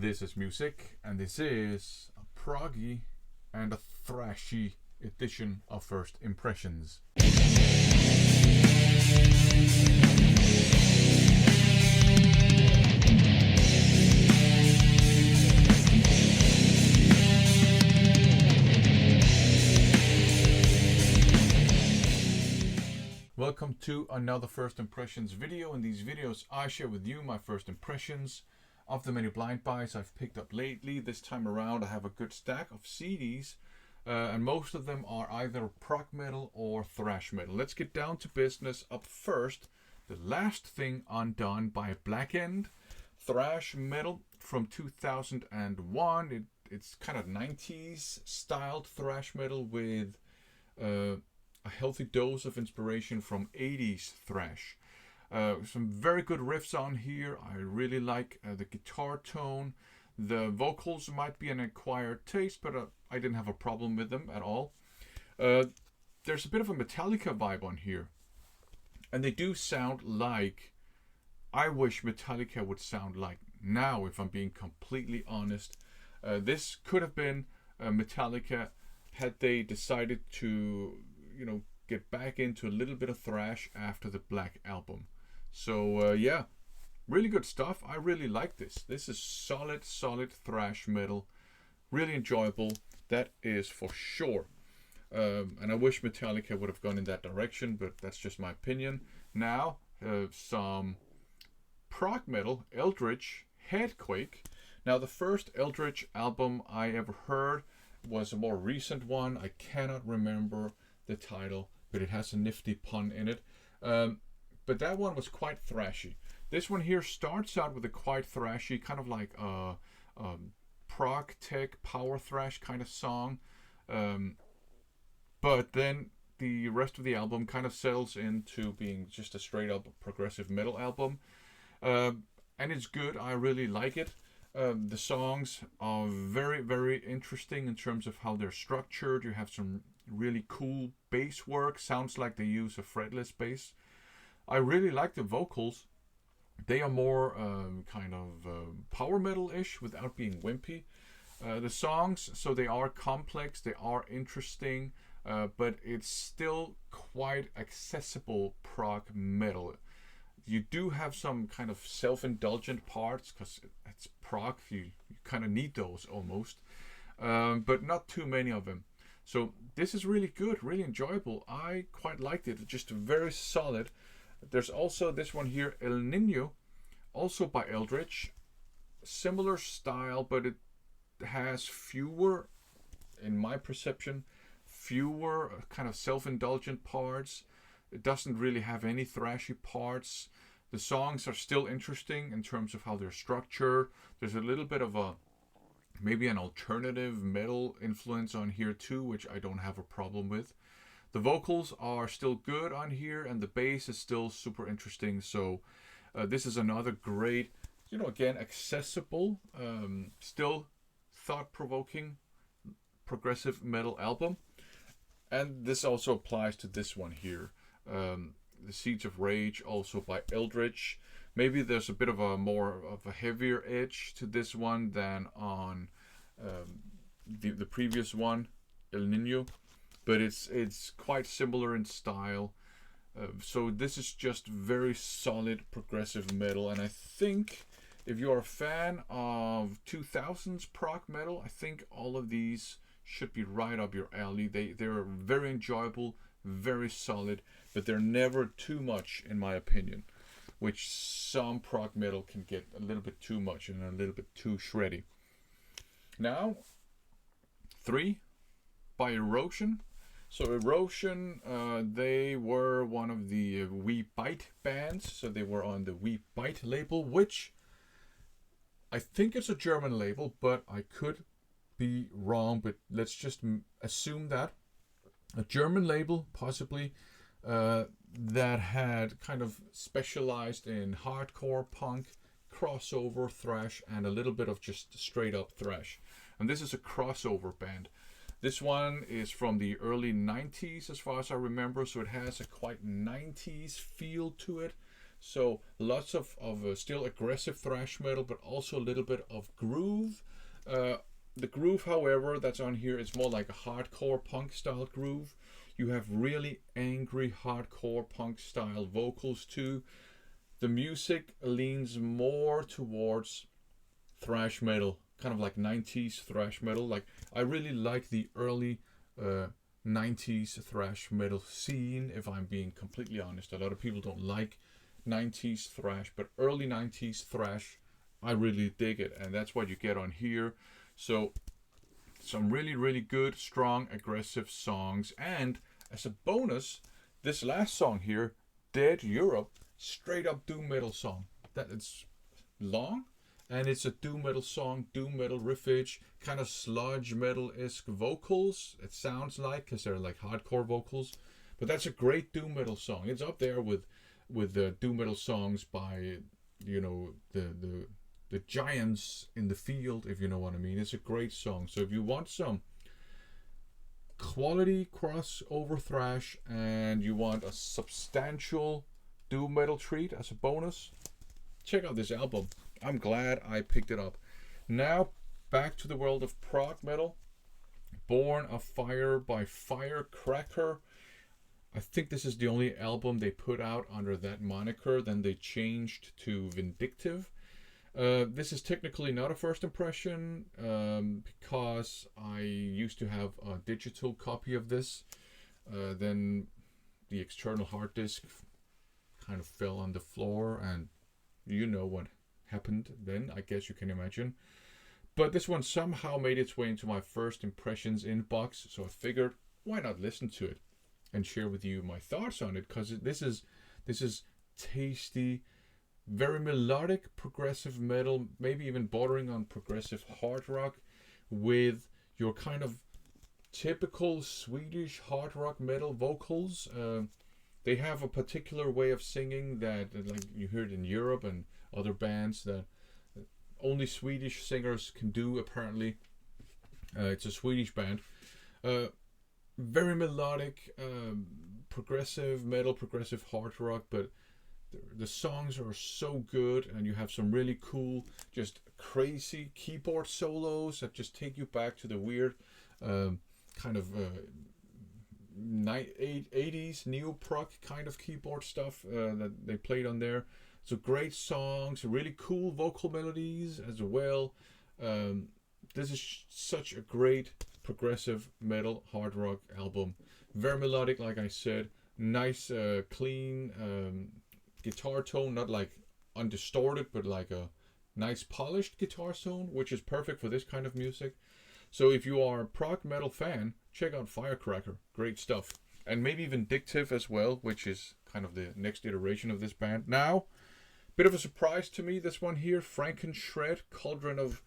This is music, and this is a proggy and a thrashy edition of First Impressions. Welcome to another First Impressions video. In these videos I share with you my first impressions of the many blind buys I've picked up lately. This time around I have a good stack of CDs and most of them are either prog metal or thrash metal. Let's get down to business. Up first, The Last Thing Undone by Blackened, thrash metal from 2001. It's kind of 90s styled thrash metal with a healthy dose of inspiration from 80s thrash. Some very good riffs on here. I really like the guitar tone. The vocals might be an acquired taste, but I didn't have a problem with them at all. There's a bit of a Metallica vibe on here. And they do sound like I wish Metallica would sound like now, if I'm being completely honest. This could have been Metallica had they decided to, get back into a little bit of thrash after the Black Album. So yeah, really good stuff. I really like this. This is solid thrash metal. Really enjoyable, that is for sure. And I wish Metallica would have gone in that direction, but that's just my opinion. Now, some prog metal, Eldritch, Headquake. Now, the first Eldritch album I ever heard was a more recent one. I cannot remember the title, but it has a nifty pun in it. But that one was quite thrashy. This one here starts out with a quite thrashy, kind of like a prog tech power thrash kind of song. But then the rest of the album kind of settles into being just a straight up progressive metal album. And it's good. I really like it. The songs are very interesting in terms of how they're structured. You have some really cool bass work. Sounds like they use a fretless bass. I really like the vocals. They are more kind of power metal-ish without being wimpy. The songs, so they are complex, they are interesting, but it's still quite accessible prog metal. You do have some kind of self-indulgent parts because it's prog. You kind of need those almost, but not too many of them. So this is really good, really enjoyable. I quite liked it. It's just very solid. There's also this one here, El Nino, also by Eldritch. Similar style, but it has fewer, in my perception, fewer kind of self-indulgent parts. It doesn't really have any thrashy parts. The songs are still interesting in terms of how they're structured. There's a little bit of maybe an alternative metal influence on here too, which I don't have a problem with. The vocals are still good on here, and the bass is still super interesting. So this is another great, again, accessible, still thought-provoking progressive metal album. And this also applies to this one here. The Seeds of Rage, also by Eldritch. Maybe there's a bit of a more of a heavier edge to this one than on the previous one, El Nino, but it's quite similar in style. So this is just very solid progressive metal, and I think if you're a fan of 2000s prog metal, I think all of these should be right up your alley. They're very enjoyable, very solid, but they're never too much, in my opinion, which some prog metal can get a little bit too much and a little bit too shreddy. Now, 3 by Erision. So Erision, they were one of the We Bite bands, so they were on the We Bite label, which I think it's a German label, but I could be wrong, but let's just assume that. A German label, possibly, that had kind of specialized in hardcore punk, crossover thrash, and a little bit of just straight up thrash. And this is a crossover band. This one is from the early 90s as far as I remember, so it has a quite 90s feel to it. So lots of still aggressive thrash metal, but also a little bit of groove. The groove, however, that's on here is more like a hardcore punk style groove. You have really angry hardcore punk style vocals too. The music leans more towards thrash metal, kind of like 90s thrash metal. Like, I really like the early 90s thrash metal scene, if I'm being completely honest. A lot of people don't like 90s thrash, but early 90s thrash, I really dig it, and that's what you get on here. So some really, really good, strong, aggressive songs. And as a bonus, this last song here, Dead Europe, straight up doom metal song. That it's long, and it's a doom metal song, doom metal riffage, kind of sludge metal-esque vocals. It sounds like, because they're like hardcore vocals, but that's a great doom metal song. It's up there with the doom metal songs by, you know, the giants in the field, if you know what I mean. It's a great song. So if you want some quality crossover thrash and you want a substantial doom metal treat as a bonus, check out this album. I'm glad I picked it up. Now back to the world of prog metal. Born of Fire by Firecracker. I think this is the only album they put out under that moniker. Then they changed to Vindictive. This is technically not a first impression, because I used to have a digital copy of this. Then the external hard disk kind of fell on the floor, and you know what happened then, I guess you can imagine. But this one somehow made its way into my first impressions inbox, so I figured, why not listen to it and share with you my thoughts on it, because this is tasty, very melodic progressive metal, maybe even bordering on progressive hard rock, with your kind of typical Swedish hard rock metal vocals. They have a particular way of singing that, like, you hear it in Europe and other bands, that only Swedish singers can do, apparently. It's a Swedish band. Very melodic, progressive metal, progressive hard rock, but the songs are so good, and you have some really cool, just crazy keyboard solos that just take you back to the weird kind of 80s neo-prog kind of keyboard stuff that they played on there. So great songs, really cool vocal melodies as well. This is such a great progressive metal hard rock album. Very melodic, like I said. Nice, clean guitar tone, not like undistorted, but like a nice polished guitar tone, which is perfect for this kind of music. So if you are a prog metal fan, check out Firecracker. Great stuff. And maybe Vindictive as well, which is kind of the next iteration of this band. Now, bit of a surprise to me, this one here, Frankenthrash, Cauldron of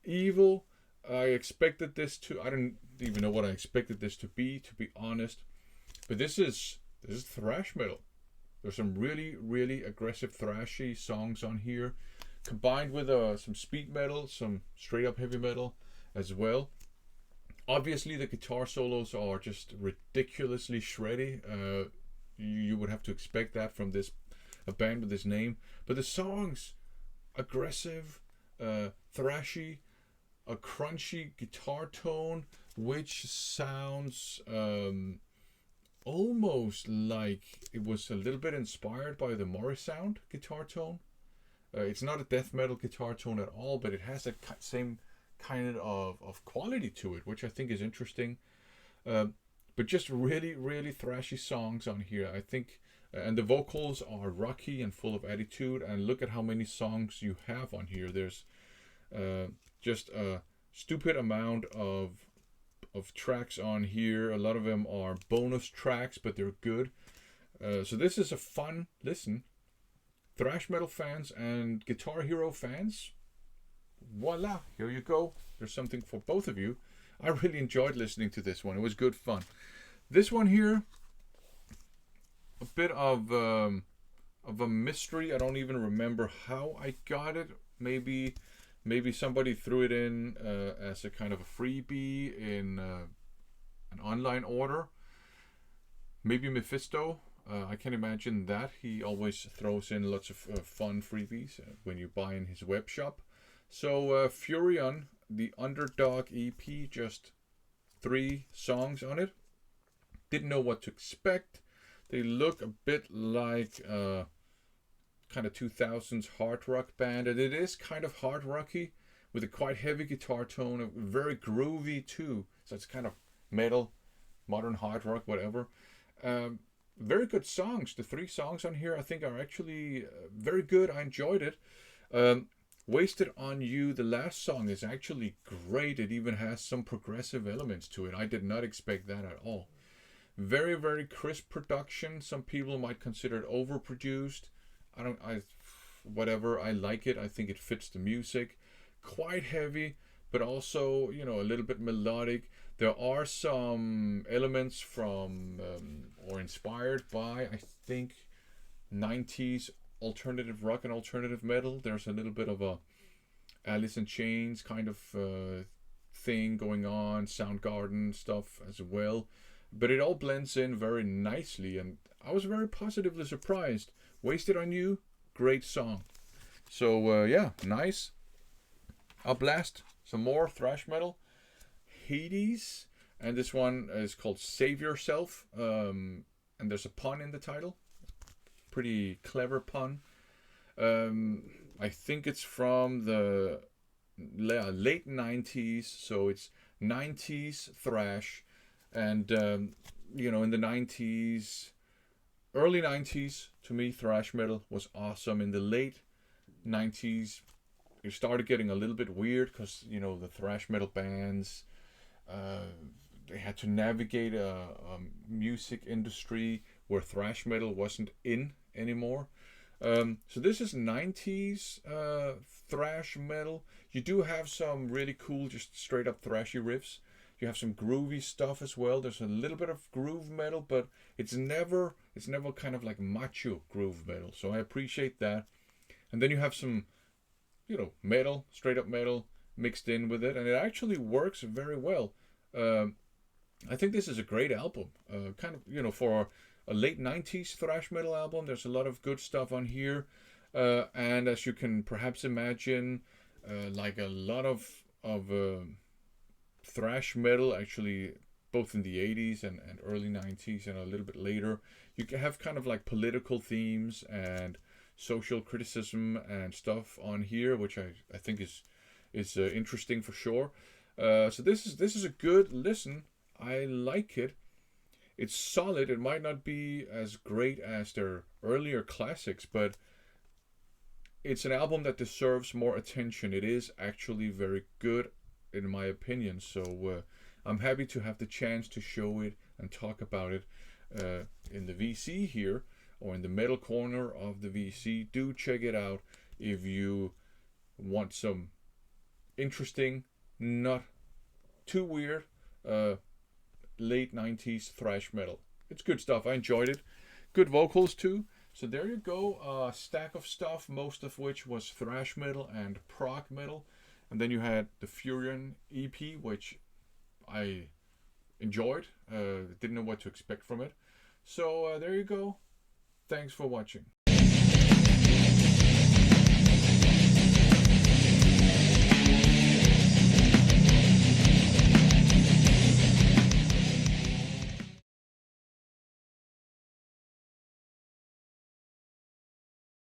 Evil. I expected this to, I don't even know what I expected this to be honest. But this is thrash metal. There's some really, really aggressive thrashy songs on here, combined with some speed metal, some straight up heavy metal as well. Obviously the guitar solos are just ridiculously shreddy. You would have to expect that from a band with this name. But the songs, aggressive, thrashy, a crunchy guitar tone, which sounds almost like it was a little bit inspired by the Morris Sound guitar tone. It's not a death metal guitar tone at all, but it has that same kind of quality to it, which I think is interesting. But just really, really thrashy songs on here, I think. And the vocals are rocky and full of attitude. And look at how many songs you have on here. There's just a stupid amount of tracks on here. A lot of them are bonus tracks, but they're good. So this is a fun listen. Thrash metal fans and Guitar Hero fans, voila, here you go. There's something for both of you. I really enjoyed listening to this one. It was good fun. This one here, a bit of a mystery. I don't even remember how I got it. Maybe somebody threw it in as a kind of a freebie in an online order. Maybe Mephisto. I can imagine that. He always throws in lots of fun freebies when you buy in his web shop. So Furion, the Underdog EP, just 3 songs on it. Didn't know what to expect. They look a bit like kind of 2000s hard rock band, and it is kind of hard rocky with a quite heavy guitar tone, very groovy too. So it's kind of metal, modern hard rock, whatever. Very good songs. The 3 songs on here I think are actually very good. I enjoyed it. Wasted on You, the last song, is actually great. It even has some progressive elements to it. I did not expect that at all. Very, very crisp production. Some people might consider it overproduced. Whatever. I like it. I think it fits the music. Quite heavy, but also, a little bit melodic. There are some elements from or inspired by, I think, 90s alternative rock and alternative metal. There's a little bit of a Alice in Chains kind of thing going on, Soundgarden stuff as well. But it all blends in very nicely, and I was very positively surprised. Wasted on You, great song. So yeah, nice. I'll blast some more thrash metal. Hades, and this one is called Save Yourself, and there's a pun in the title. Pretty clever pun. I think it's from the late 90s, so it's 90s thrash, and in the 90s, early 90s, to me, thrash metal was awesome. In the late 90s, it started getting a little bit weird because, the thrash metal bands, they had to navigate a music industry where thrash metal wasn't in anymore. So this is 90s thrash metal. You do have some really cool, just straight up thrashy riffs. You have some groovy stuff as well. There's a little bit of groove metal, but it's never kind of like macho groove metal. So I appreciate that. And then you have some, metal, straight up metal mixed in with it, and it actually works very well. I think this is a great album. Kind of, for a late 90s thrash metal album, there's a lot of good stuff on here. And as you can perhaps imagine, like a lot of thrash metal, actually, both in the 80s and early 90s and a little bit later, you can have kind of like political themes and social criticism and stuff on here, which I think is interesting for sure. So this is a good listen. I like it. It's solid. It might not be as great as their earlier classics, but it's an album that deserves more attention. It is actually very good, in my opinion. So I'm happy to have the chance to show it and talk about it in the VC here, or in the metal corner of the VC. Do check it out if you want some interesting, not too weird, late 90s thrash metal. It's good stuff. I enjoyed it. Good vocals too. So there you go. A stack of stuff, most of which was thrash metal and prog metal. And then you had the Furion EP, which I enjoyed. Didn't know what to expect from it. So there you go. Thanks for watching.